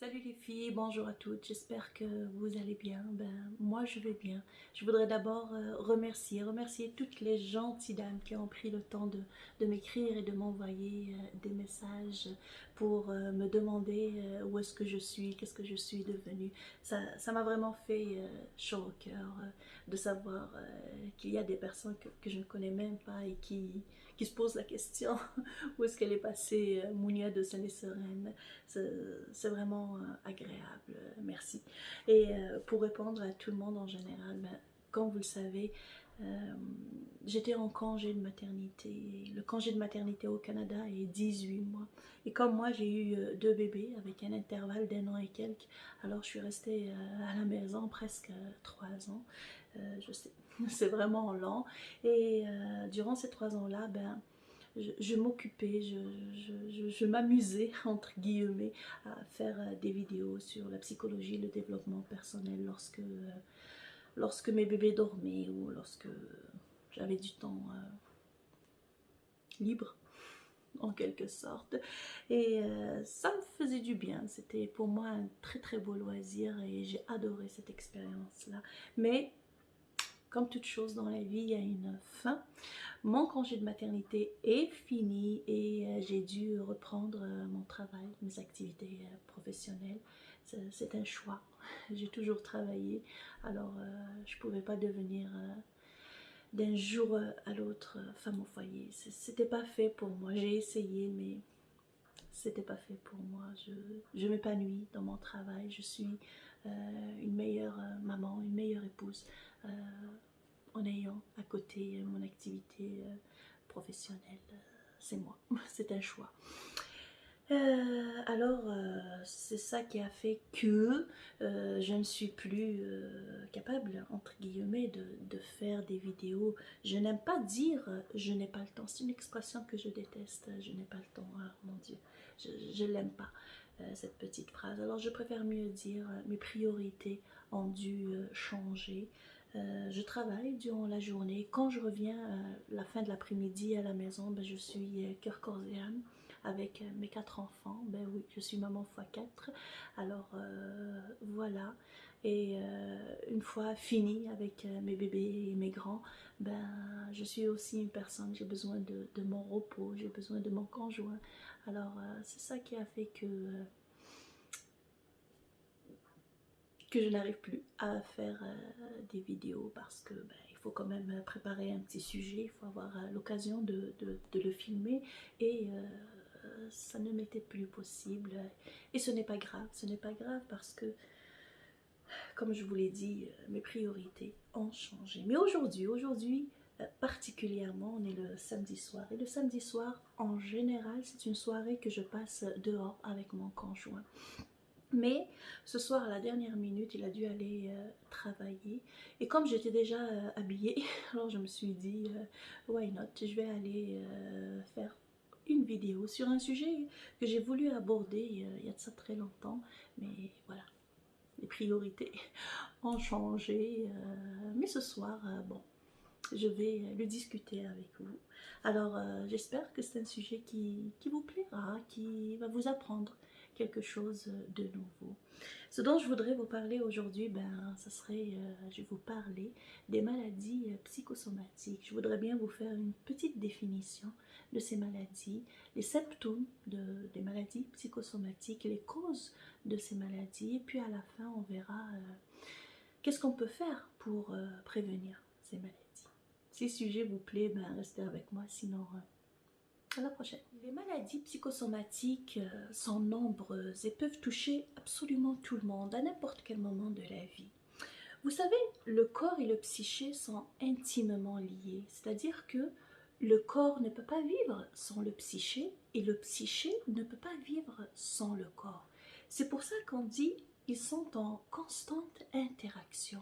Salut les filles, bonjour à toutes, j'espère que vous allez bien. Moi je vais bien. Je voudrais d'abord remercier toutes les gentilles dames qui ont pris le temps de m'écrire et de m'envoyer des messages pour me demander où est-ce que je suis, qu'est-ce que je suis devenue. Ça m'a vraiment fait chaud au cœur de savoir qu'il y a des personnes que je ne connais même pas et qui se posent la question où est-ce qu'elle est passée, Mounia de Saint-Lé-Sereine. C'est vraiment agréable, merci. Et pour répondre à tout le monde en général, comme vous le savez, euh, j'étais en congé de maternité. Le congé de maternité au Canada est 18 mois. Et comme moi, j'ai eu deux bébés avec un intervalle d'1 an et quelques, alors je suis restée à la maison presque 3 ans. Je sais, c'est vraiment lent. Et durant ces 3 ans-là, je m'occupais, je m'amusais, entre guillemets, à faire des vidéos sur la psychologie et le développement personnel lorsque mes bébés dormaient ou lorsque j'avais du temps libre, en quelque sorte. Et ça me faisait du bien. C'était pour moi un très très beau loisir et j'ai adoré cette expérience-là. Mais comme toute chose dans la vie, il y a une fin. Mon congé de maternité est fini et j'ai dû reprendre mon travail, mes activités professionnelles. C'est un choix. J'ai toujours travaillé, alors je ne pouvais pas devenir d'un jour à l'autre femme au foyer. C'était pas fait pour moi. J'ai essayé, mais c'était pas fait pour moi. Je m'épanouis dans mon travail. Je suis une meilleure maman, une meilleure épouse. Euh, en ayant à côté mon activité professionnelle. C'est moi, c'est un choix. C'est ça qui a fait que je ne suis plus capable, entre guillemets, de faire des vidéos. Je n'aime pas dire je n'ai pas le temps. C'est une expression que je déteste. Je n'ai pas le temps. Ah, mon Dieu, je ne l'aime pas, cette petite phrase. Alors je préfère mieux dire mes priorités ont dû changer. Je travaille durant la journée. Quand je reviens la fin de l'après-midi à la maison, je suis cœur, corps et âme avec mes 4 enfants. Ben oui, je suis maman x4. Alors voilà. Et une fois fini avec mes bébés et mes grands, je suis aussi une personne. J'ai besoin de mon repos, j'ai besoin de mon conjoint. Alors c'est ça qui a fait que je n'arrive plus à faire des vidéos parce que il faut quand même préparer un petit sujet, il faut avoir l'occasion de le filmer et ça ne m'était plus possible. Et ce n'est pas grave parce que, comme je vous l'ai dit, mes priorités ont changé. Mais aujourd'hui particulièrement, on est le samedi soir. Et le samedi soir, en général, c'est une soirée que je passe dehors avec mon conjoint. Mais ce soir, à la dernière minute, il a dû aller travailler. Et comme j'étais déjà habillée, alors je me suis dit, why not, je vais aller faire une vidéo sur un sujet que j'ai voulu aborder il y a de ça très longtemps. Mais voilà, les priorités ont changé. Mais ce soir, bon, je vais le discuter avec vous. Alors, j'espère que c'est un sujet qui vous plaira, qui va vous apprendre quelque chose de nouveau. Ce dont je voudrais vous parler aujourd'hui, ça serait, je vais vous parler des maladies psychosomatiques. Je voudrais bien vous faire une petite définition de ces maladies, les symptômes des maladies psychosomatiques, les causes de ces maladies, et puis à la fin, on verra qu'est-ce qu'on peut faire pour prévenir ces maladies. Si le sujet vous plaît, restez avec moi, sinon à la prochaine. Les maladies psychosomatiques sont nombreuses et peuvent toucher absolument tout le monde à n'importe quel moment de la vie. Vous savez, le corps et le psyché sont intimement liés, c'est-à-dire que le corps ne peut pas vivre sans le psyché et le psyché ne peut pas vivre sans le corps. C'est pour ça qu'on dit qu'ils sont en constante interaction.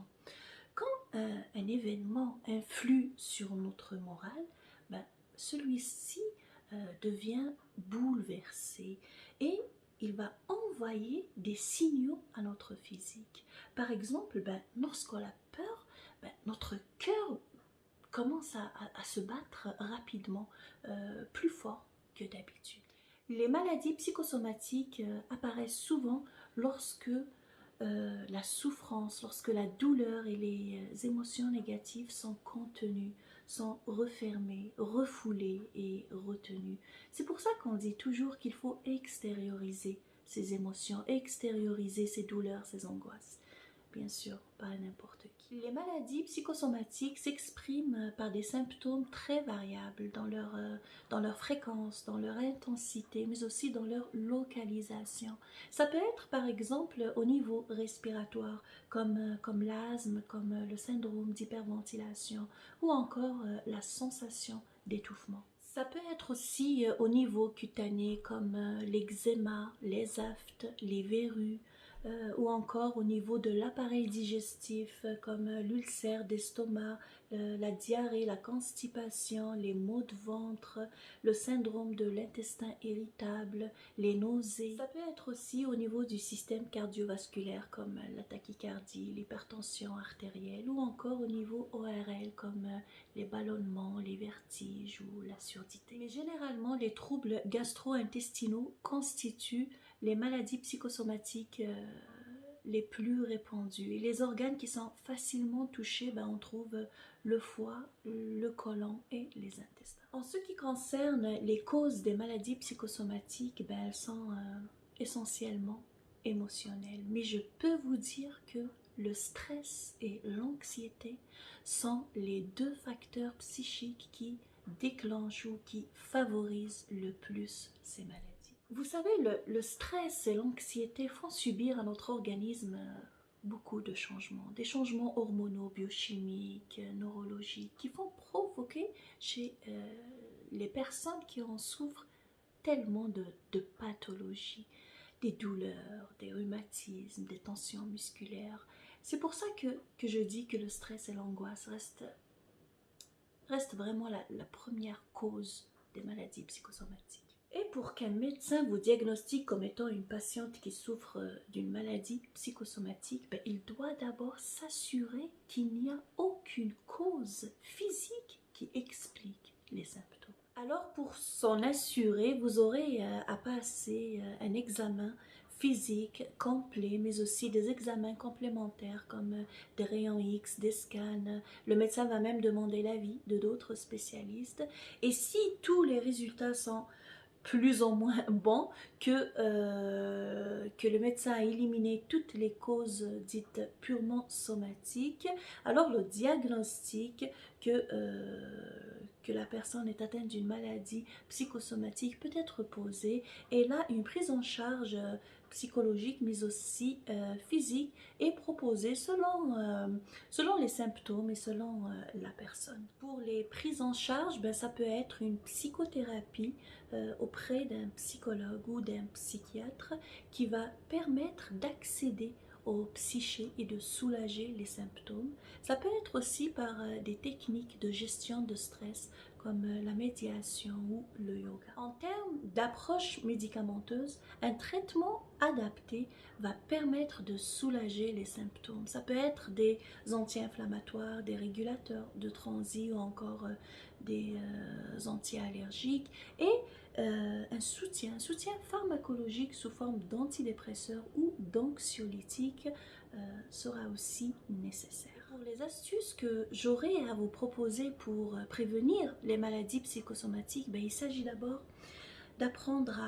Quand un événement influe sur notre morale, celui-ci devient bouleversé et il va envoyer des signaux à notre physique. Par exemple, lorsqu'on a peur, notre cœur commence à se battre rapidement, plus fort que d'habitude. Les maladies psychosomatiques apparaissent souvent lorsque la souffrance, lorsque la douleur et les émotions négatives sont contenues, sont refermées, refoulées et retenues. C'est pour ça qu'on dit toujours qu'il faut extérioriser ces émotions, extérioriser ces douleurs, ces angoisses. Bien sûr, pas à n'importe qui. Les maladies psychosomatiques s'expriment par des symptômes très variables dans leur fréquence, dans leur intensité, mais aussi dans leur localisation. Ça peut être par exemple au niveau respiratoire, comme l'asthme, comme le syndrome d'hyperventilation ou encore la sensation d'étouffement. Ça peut être aussi au niveau cutané comme l'eczéma, les aftes, les verrues, ou encore au niveau de l'appareil digestif comme l'ulcère d'estomac, la diarrhée, la constipation, les maux de ventre, le syndrome de l'intestin irritable, les nausées. Ça peut être aussi au niveau du système cardiovasculaire comme la tachycardie, l'hypertension artérielle ou encore au niveau ORL comme les ballonnements, les vertiges ou la surdité. Mais généralement, les troubles gastro-intestinaux constituent les maladies psychosomatiques les plus répandues. Et les organes qui sont facilement touchés, on trouve le foie, le côlon et les intestins. En ce qui concerne les causes des maladies psychosomatiques, elles sont essentiellement émotionnelles. Mais je peux vous dire que le stress et l'anxiété sont les deux facteurs psychiques qui déclenchent ou qui favorisent le plus ces maladies. Vous savez, le stress et l'anxiété font subir à notre organisme beaucoup de changements, des changements hormonaux, biochimiques, neurologiques, qui vont provoquer chez les personnes qui en souffrent tellement de pathologies, des douleurs, des rhumatismes, des tensions musculaires. C'est pour ça que je dis que le stress et l'angoisse restent vraiment la première cause des maladies psychosomatiques. Et pour qu'un médecin vous diagnostique comme étant une patiente qui souffre d'une maladie psychosomatique, il doit d'abord s'assurer qu'il n'y a aucune cause physique qui explique les symptômes. Alors pour s'en assurer, vous aurez à passer un examen physique complet, mais aussi des examens complémentaires comme des rayons X, des scans. Le médecin va même demander l'avis de d'autres spécialistes. Et si tous les résultats sont plus ou moins bon que le médecin a éliminé toutes les causes dites purement somatiques, alors le diagnostic que la personne est atteinte d'une maladie psychosomatique peut être posé et là une prise en charge psychologique mais aussi physique est proposée selon les symptômes et selon la personne. Pour les prises en charge, ça peut être une psychothérapie auprès d'un psychologue ou d'un psychiatre qui va permettre d'accéder au psyché et de soulager les symptômes. Ça peut être aussi par des techniques de gestion de stress comme la médiation ou le yoga. En termes d'approche médicamenteuse, un traitement adapté va permettre de soulager les symptômes. Ça peut être des anti-inflammatoires, des régulateurs de transit ou encore des anti-allergiques et un soutien pharmacologique sous forme d'antidépresseurs ou d'anxiolytiques sera aussi nécessaire. Pour les astuces que j'aurai à vous proposer pour prévenir les maladies psychosomatiques, il s'agit d'abord d'apprendre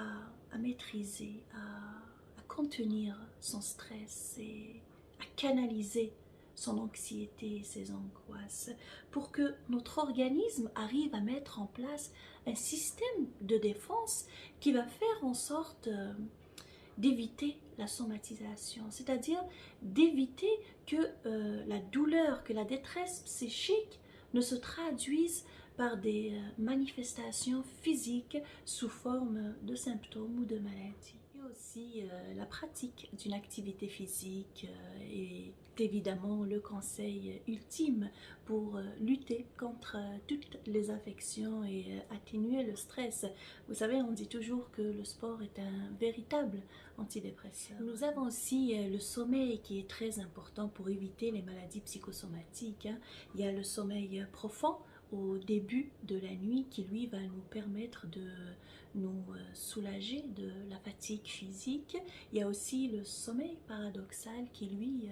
à maîtriser, à contenir son stress et à canaliser son anxiété et ses angoisses pour que notre organisme arrive à mettre en place un système de défense qui va faire en sorte d'éviter la somatisation, c'est-à-dire d'éviter que la douleur, que la détresse psychique ne se traduise par des manifestations physiques sous forme de symptômes ou de maladies. Et aussi la pratique d'une activité physique est évidemment le conseil ultime pour lutter contre toutes les affections et atténuer le stress. Vous savez, on dit toujours que le sport est un véritable antidépresseur. Nous avons aussi le sommeil qui est très important pour éviter les maladies psychosomatiques. Il y a le sommeil profond au début de la nuit qui lui va nous permettre de nous soulager de la fatigue physique. Il y a aussi le sommeil paradoxal qui lui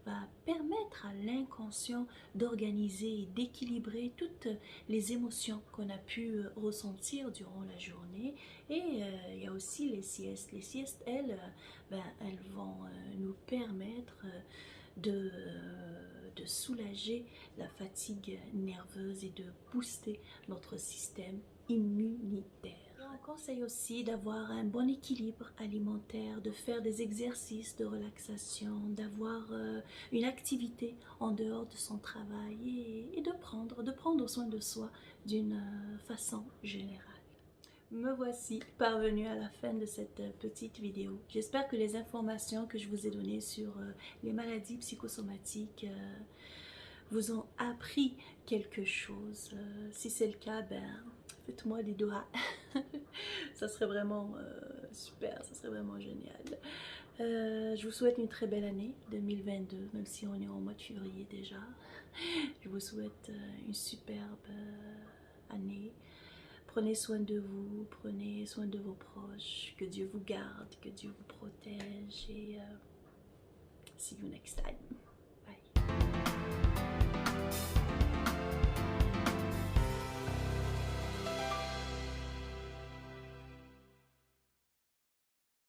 va permettre à l'inconscient d'organiser et d'équilibrer toutes les émotions qu'on a pu ressentir durant la journée. Et il y a aussi les siestes. Les siestes, elles, elles vont nous permettre de soulager la fatigue nerveuse et de booster notre système immunitaire. On conseille aussi d'avoir un bon équilibre alimentaire, de faire des exercices de relaxation, d'avoir une activité en dehors de son travail et de prendre soin de soi d'une façon générale. Me voici parvenue à la fin de cette petite vidéo. J'espère que les informations que je vous ai données sur les maladies psychosomatiques vous ont appris quelque chose. Si c'est le cas, faites-moi des doigts. Ça serait vraiment super, ça serait vraiment génial. Je vous souhaite une très belle année 2022, même si on est en mois de février déjà. Je vous souhaite une superbe année. Prenez soin de vous, prenez soin de vos proches, que Dieu vous garde, que Dieu vous protège et see you next time.